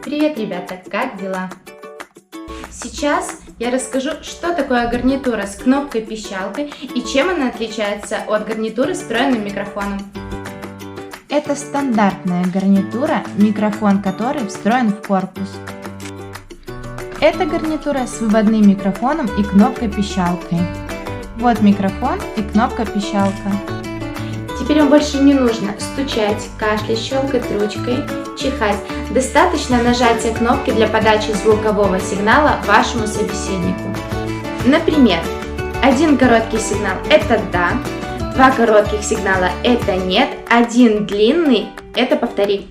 Привет, ребята, как дела? Сейчас я расскажу, что такое гарнитура с кнопкой-пищалкой и чем она отличается от гарнитуры с встроенным микрофоном. Это стандартная гарнитура, микрофон которой встроен в корпус. Это гарнитура с выводным микрофоном и кнопкой-пищалкой. Вот микрофон и кнопка-пищалка. Теперь вам больше не нужно стучать, кашлять, щелкать ручкой, чихать. Достаточно нажатия кнопки для подачи звукового сигнала вашему собеседнику. Например, один короткий сигнал – это «да», два коротких сигнала – это «нет», один длинный – это «повтори».